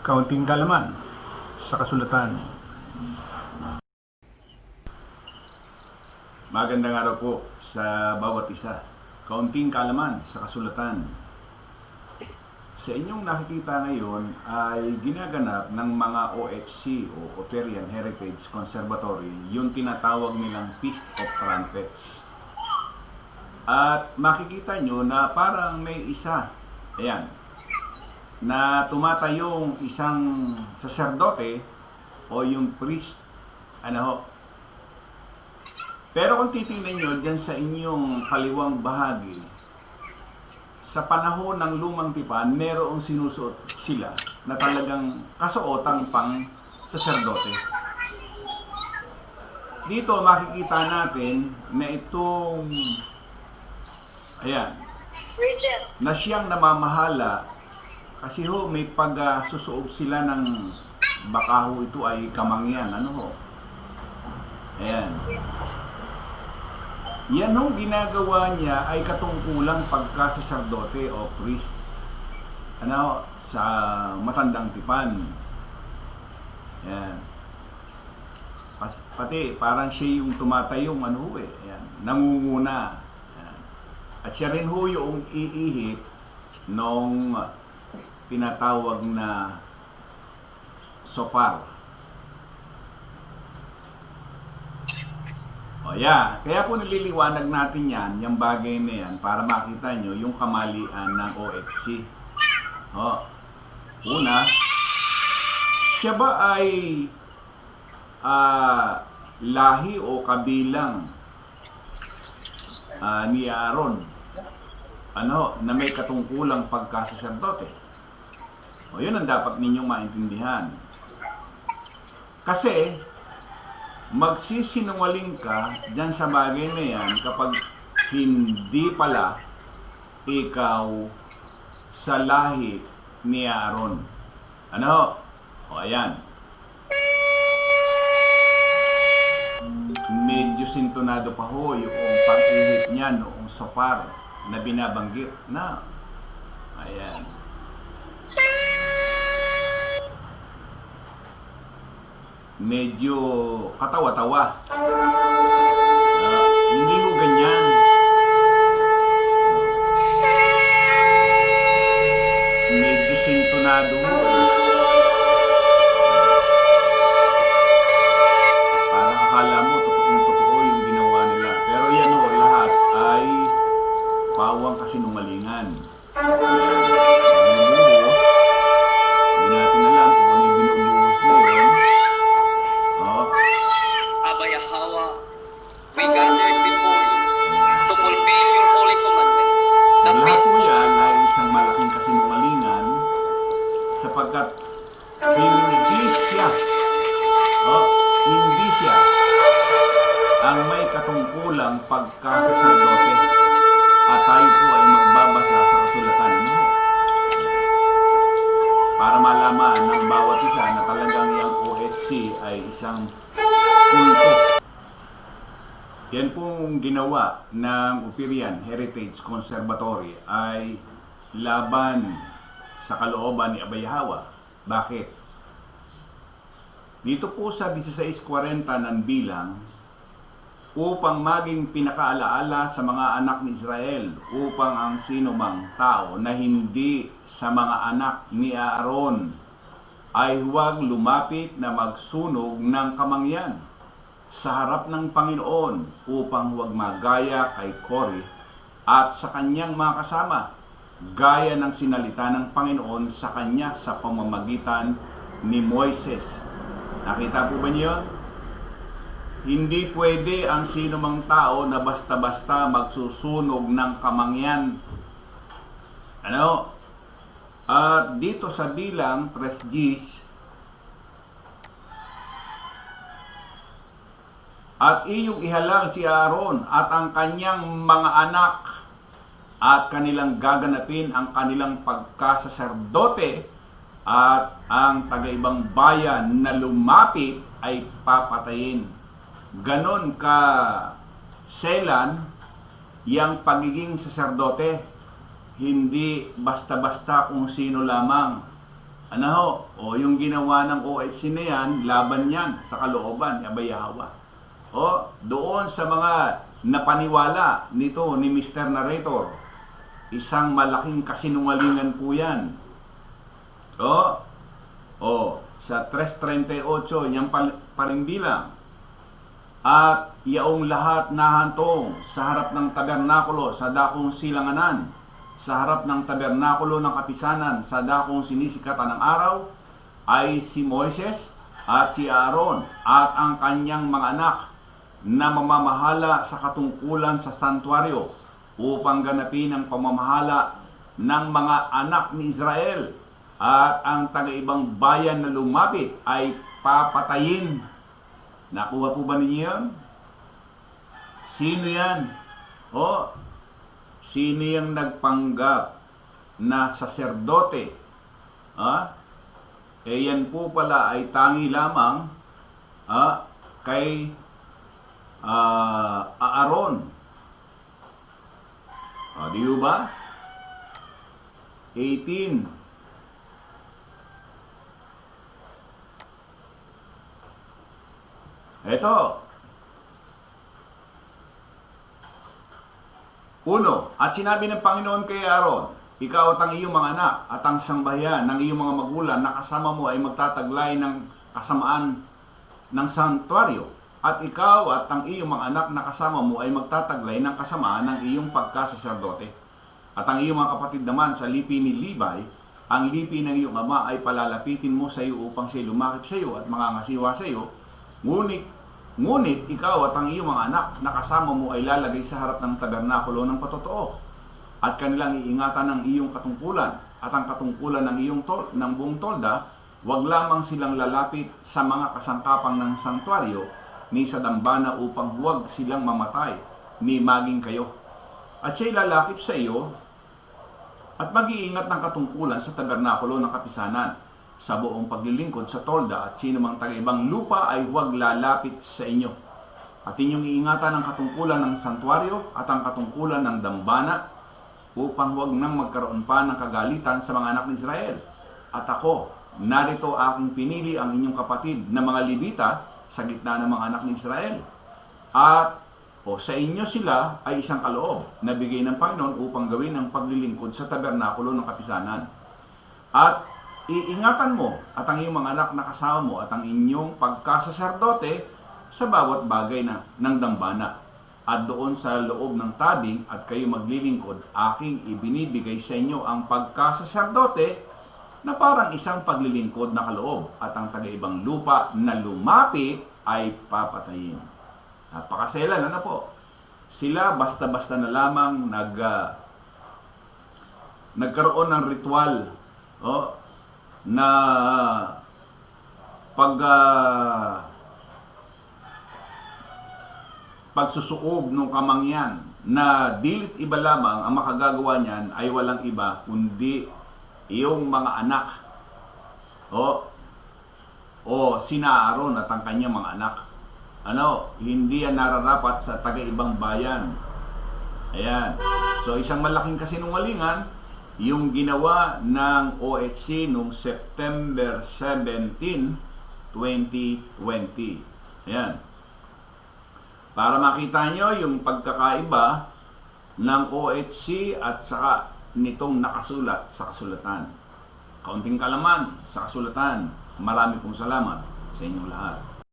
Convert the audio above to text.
Kaunting kalaman sa kasulatan. Magandang araw po sa bawat isa. Kaunting kalaman sa kasulatan. Sa inyong nakikita ngayon ay ginaganap ng mga OHC o Operian Heritage Conservatory yung tinatawag nilang Feast of Trumphets. At makikita nyo na parang may isa, ayan, na tumatayong isang saserdote o yung priest, Pero kung titingnan nyo dyan sa inyong kaliwang bahagi, sa panahon ng lumang tipan, merong sinusuot sila na talagang kasuotang pang saserdote. Dito makikita natin na itong, ayan, na siyang namamahala kasi may pag-susuob sila ng baka ito ay kamangyan. Ayan. Yan ginagawa niya ay katungkulang pagka-saserdote o priest sa matandang tipan. Ayan. Pati parang siya yung tumatayong ayan, nangunguna. Ayan. At siya rin yung iihip nung tinatawag na sopar. Kaya po nililiwanag natin yung bagay na yan para makita nyo yung kamalian ng OHC. Una, siya ba ay lahi o kabilang ni Aaron na may katungkulang pagkasaserdote? Yun ang dapat ninyong maintindihan. Kasi magsisinungaling ka dyan sa bagay na yan kapag hindi pala ikaw sa lahi ni Aaron. Ayan. Medyo sintonado pa yung pag-ihip niya noong sopar na binabanggit na. Ayan. Medyo katawa-tawa. Hindi ganyan. Medyo sintonado Parang akala mo totoo yung ginawa nila. Pero yan lahat ay pawang kasinungalingan. Hindi natin alam kung ano yung binubuhos na yun. YAHWH, we gathered before you to fulfill your holy commandment. The Lahat feast po yan ay isang malaking kasinungalingan sapagkat hindi siya ang may katungkulang pagkasaserdote at tayo po ay magbabasa sa kasulatan para malaman ng bawat isa na talagang yung OHC ay isang kulto. Yan pong ginawa ng Operian Heritage Conservatory ay laban sa kalooban ni YAHAWAH. Bakit? Dito po sa 1640 ng bilang upang maging pinakaalaala sa mga anak ni Israel upang ang sinumang tao na hindi sa mga anak ni Aaron ay huwag lumapit na magsunog ng kamangyan sa harap ng Panginoon upang huwag magaya kay Kore at sa kanyang mga kasama, gaya ng sinalita ng Panginoon sa kanya sa pamamagitan ni Moises. Nakita po ba niyo? Hindi pwede ang sinumang tao na basta-basta magsusunog ng kamangyan. At dito sa bilang 3 at iyong ihalal si Aaron at ang kanyang mga anak at kanilang gaganapin ang kanilang pagkasaserdote at ang taga-ibang bayan na lumapit ay papatayin. Ganon ka selan yang pagiging saserdote, hindi basta-basta kung sino lamang Ano ho? O yung ginawa ng OHC na yan, laban yan sa kalooban ni YAHWH. O doon sa mga napaniwala nito ni Mr. Narrator, isang malaking kasinungalingan po yan. Sa 3:38, yung parimbilang. At yaong lahat nahantong sa harap ng tabernakulo sa dakong silanganan, sa harap ng tabernakulo ng kapisanan sa dakong sinisikatan ng araw, ay si Moises at si Aaron at ang kanyang mga anak na mamamahala sa katungkulan sa santuaryo upang ganapin ang pamamahala ng mga anak ni Israel, at ang taga-ibang bayan na lumapit ay papatayin. Nakuha po ba ninyo yan? Sino yan? Sino yung nagpanggap na saserdote? Yan po pala ay tangi lamang kay Aaron. Di ba? 18. Ito. 1. At sinabi ng Panginoon kay Aaron, ikaw at ang iyong mga anak at ang sangbahayan ng iyong mga magulang na kasama mo ay magtataglay ng kasamaan ng santuaryo. At ikaw at ang iyong mga anak na kasama mo ay magtataglay ng kasamaan ng iyong pagkasaserdote. At ang iyong mga kapatid naman sa lipi ni Levi, ang lipi ng iyong ama ay palalapitin mo sa iyo upang siya lumakip sa iyo at mangangasiwa sa iyo. Ngunit ikaw at ang iyong mga anak na kasama mo ay lalagay sa harap ng tabernakulo ng patotoo, at kanilang iingatan ng iyong katungkulan at ang katungkulan ng ng buong tolda. Huwag lamang silang lalapit sa mga kasangkapang ng santuaryo ni sa dambana upang huwag silang mamatay ni maging kayo. At siya lalakip sa iyo at mag-iingat ng katungkulan sa tabernakulo ng kapisanan sa buong paglilingkod sa tolda, at sino mang taga-ibang lupa ay huwag lalapit sa inyo. At inyong iingatan ang katungkulan ng santuaryo at ang katungkulan ng dambana upang huwag nang magkaroon pa ng kagalitan sa mga anak ni Israel. At ako, narito aking pinili ang inyong kapatid na mga Levita sa gitna ng mga anak ni Israel. At sa inyo sila ay isang kaloob na bigay ng Panginoon upang gawin ang paglilingkod sa tabernakulo ng kapisanan. At iingatan mo at ang iyong mga anak na kasama mo at ang inyong pagkasaserdote sa bawat bagay ng dambana. At doon sa loob ng tabing at kayo maglilingkod, aking ibinibigay sa inyo ang pagkasaserdote na parang isang paglilingkod na kaloob, at ang taga-ibang lupa na lumapit ay papatayin. Napakaselan, ano po? Sila basta-basta na lamang nagkaroon ng ritual na pagsusuob ng kamangyan na dilit iba lamang ang makagagawa niyan ay walang iba kundi iyong mga anak sina Aaron at ang kanyang mga anak. Hindi yan nararapat sa taga-ibang bayan. Ayan. So isang malaking kasinungalingan yung ginawa ng OHC noong September 17, 2020. Ayan. Para makita nyo yung pagkakaiba ng OHC at saka nitong nakasulat sa kasulatan. Kaunting kalaman sa kasulatan. Marami pong salamat sa inyong lahat.